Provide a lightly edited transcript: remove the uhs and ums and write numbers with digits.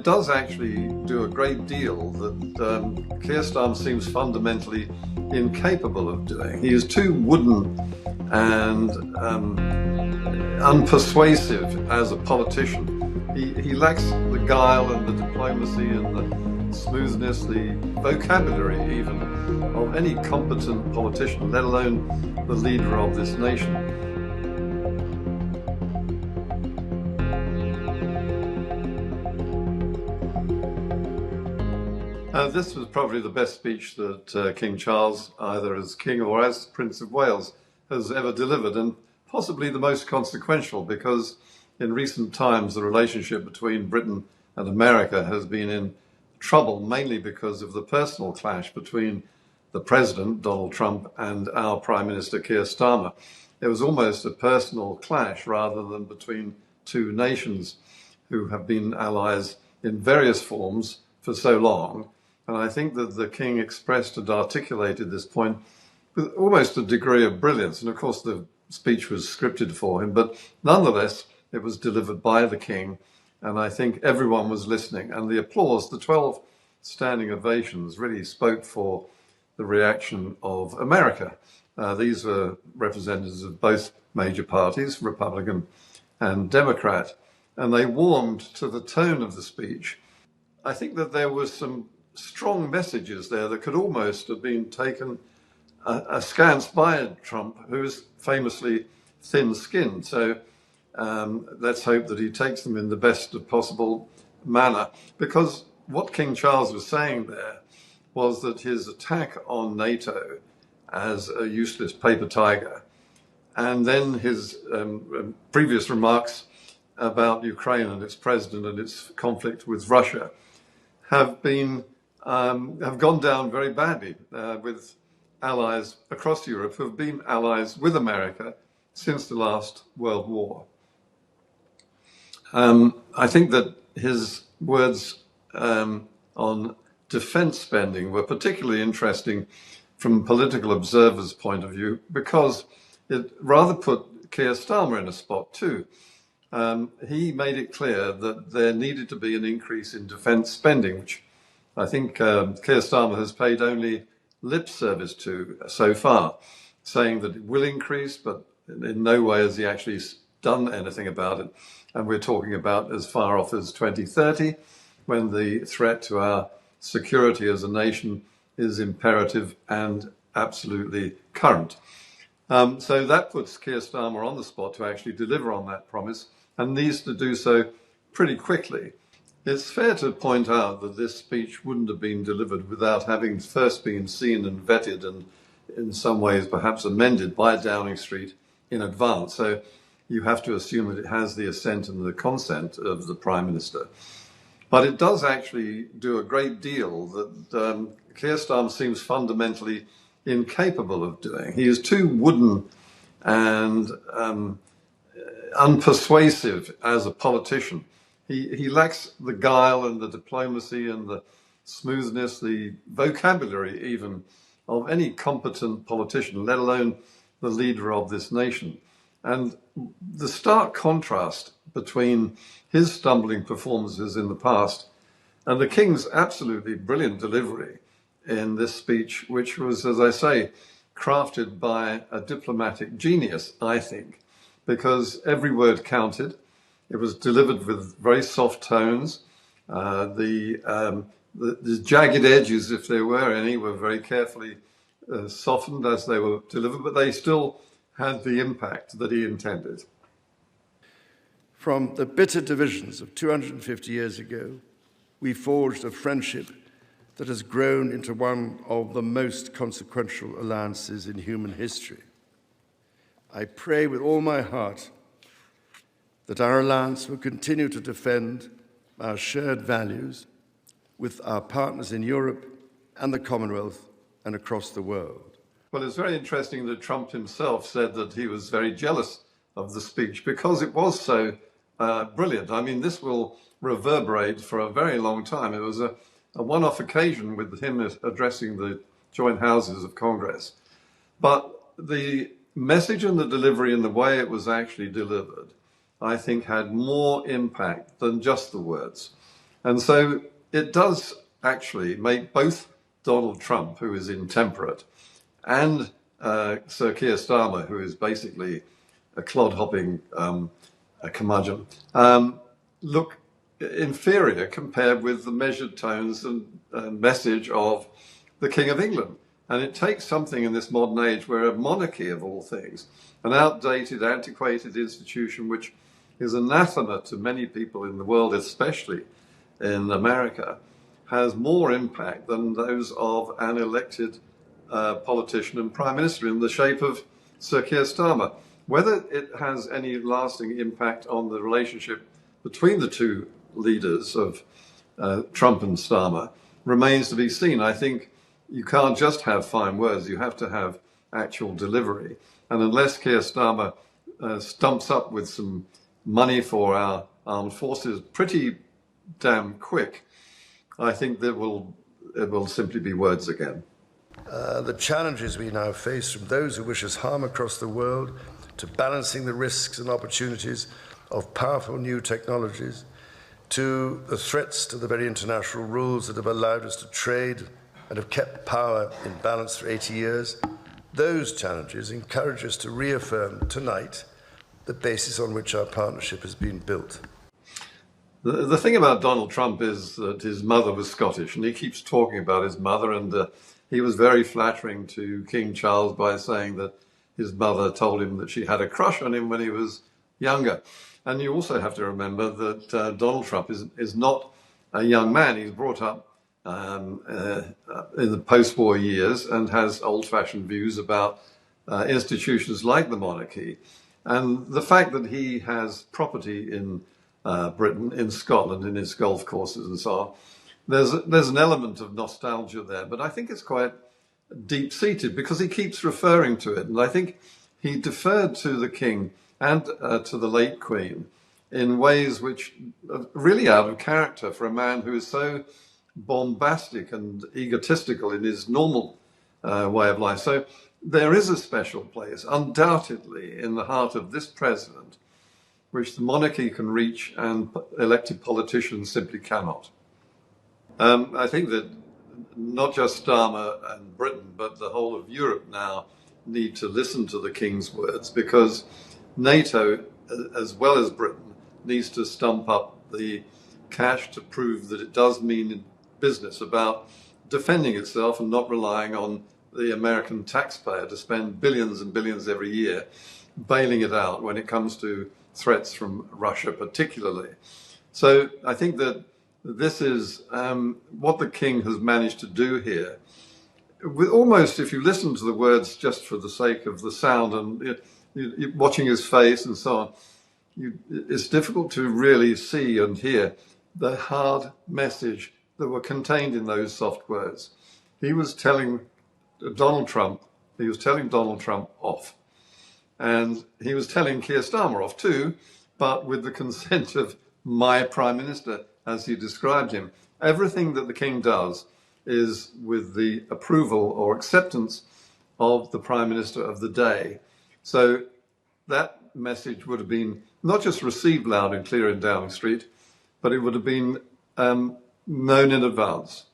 it does actually do a great deal that Keir Starmer seems fundamentally incapable of doing. He is too wooden and unpersuasive as a politician. He lacks the guile and the diplomacy and the smoothness, the vocabulary even, of any competent politician, let alone the leader of this nation. This was probably the best speech that King Charles, either as King or as Prince of Wales, has ever delivered, and possibly the most consequential, because in recent times the relationship between Britain and America has been in trouble, mainly because of the personal clash between the President, Donald Trump, and our Prime Minister, Keir Starmer. It was almost a personal clash rather than between two nations who have been allies in various forms for so long. And I think that the King expressed and articulated this point with almost a degree of brilliance. And of course, the speech was scripted for him, but nonetheless, it was delivered by the King. And I think everyone was listening. And the applause, the 12 standing ovations, really spoke for the reaction of America. These were representatives of both major parties, Republican and Democrat. And they warmed to the tone of the speech. I think that there was some strong messages there that could almost have been taken askance by Trump, who is famously thin-skinned. So let's hope that he takes them in the best possible manner, because what King Charles was saying there was that his attack on NATO as a useless paper tiger, and then his previous remarks about Ukraine and its president and its conflict with Russia have gone down very badly with allies across Europe who have been allies with America since the last World War. I think that his words on defense spending were particularly interesting from a political observer's point of view, because it rather put Keir Starmer in a spot too. He made it clear that there needed to be an increase in defense spending, which I think Keir Starmer has paid only lip service to so far, saying that it will increase, but in no way has he actually done anything about it. And we're talking about as far off as 2030, when the threat to our security as a nation is imperative and absolutely current. So that puts Keir Starmer on the spot to actually deliver on that promise, and needs to do so pretty quickly. It's fair to point out that this speech wouldn't have been delivered without having first been seen and vetted and in some ways perhaps amended by Downing Street in advance. So you have to assume that it has the assent and the consent of the Prime Minister. But it does actually do a great deal that Keir Starmer seems fundamentally incapable of doing. He is too wooden and unpersuasive as a politician. He lacks the guile and the diplomacy and the smoothness, the vocabulary even, of any competent politician, let alone the leader of this nation. And the stark contrast between his stumbling performances in the past and the King's absolutely brilliant delivery in this speech, which was, as I say, crafted by a diplomatic genius, I think, because every word counted. It was delivered with very soft tones. The jagged edges, if there were any, were very carefully softened as they were delivered, but they still had the impact that he intended. From the bitter divisions of 250 years ago, we forged a friendship that has grown into one of the most consequential alliances in human history. I pray with all my heart that our alliance will continue to defend our shared values with our partners in Europe and the Commonwealth and across the world. Well, it's very interesting that Trump himself said that he was very jealous of the speech because it was so brilliant. I mean, this will reverberate for a very long time. It was a one-off occasion with him addressing the joint houses of Congress. But the message and the delivery and the way it was actually delivered, I think, had more impact than just the words. And so it does actually make both Donald Trump, who is intemperate, and Sir Keir Starmer, who is basically a clod-hopping a curmudgeon, look inferior compared with the measured tones and message of the King of England. And it takes something in this modern age where a monarchy, of all things, an outdated, antiquated institution which is anathema to many people in the world, especially in America, has more impact than those of an elected politician and prime minister in the shape of Sir Keir Starmer. Whether it has any lasting impact on the relationship between the two leaders of Trump and Starmer remains to be seen. I think you can't just have fine words, you have to have actual delivery. And unless Keir Starmer stumps up with some money for our armed forces pretty damn quick, I think that it will simply be words again. The challenges we now face, from those who wish us harm across the world to balancing the risks and opportunities of powerful new technologies, to the threats to the very international rules that have allowed us to trade and have kept power in balance for 80 years, those challenges encourage us to reaffirm tonight the basis on which our partnership has been built. The thing about Donald Trump is that his mother was Scottish, and he keeps talking about his mother, and he was very flattering to King Charles by saying that his mother told him that she had a crush on him when he was younger. And you also have to remember that Donald Trump is not a young man. He's brought up in the post-war years and has old-fashioned views about institutions like the monarchy. And the fact that he has property in Britain, in Scotland, in his golf courses and so on, there's an element of nostalgia there, but I think it's quite deep-seated because he keeps referring to it. And I think he deferred to the king and to the late Queen in ways which are really out of character for a man who is so bombastic and egotistical in his normal way of life. So there is a special place, undoubtedly, in the heart of this president, which the monarchy can reach and elected politicians simply cannot. I think that not just Starmer and Britain, but the whole of Europe now need to listen to the King's words, because NATO, as well as Britain, needs to stump up the cash to prove that it does mean business about defending itself and not relying on the American taxpayer to spend billions and billions every year bailing it out when it comes to threats from Russia particularly. So I think that this is what the King has managed to do here. With almost, if you listen to the words just for the sake of the sound and watching his face and so on, it's difficult to really see and hear the hard message that were contained in those soft words. He was telling Donald Trump off. And he was telling Keir Starmer off too, but with the consent of my Prime Minister, as he described him. Everything that the King does is with the approval or acceptance of the Prime Minister of the day. So that message would have been not just received loud and clear in Downing Street, but it would have been known in advance.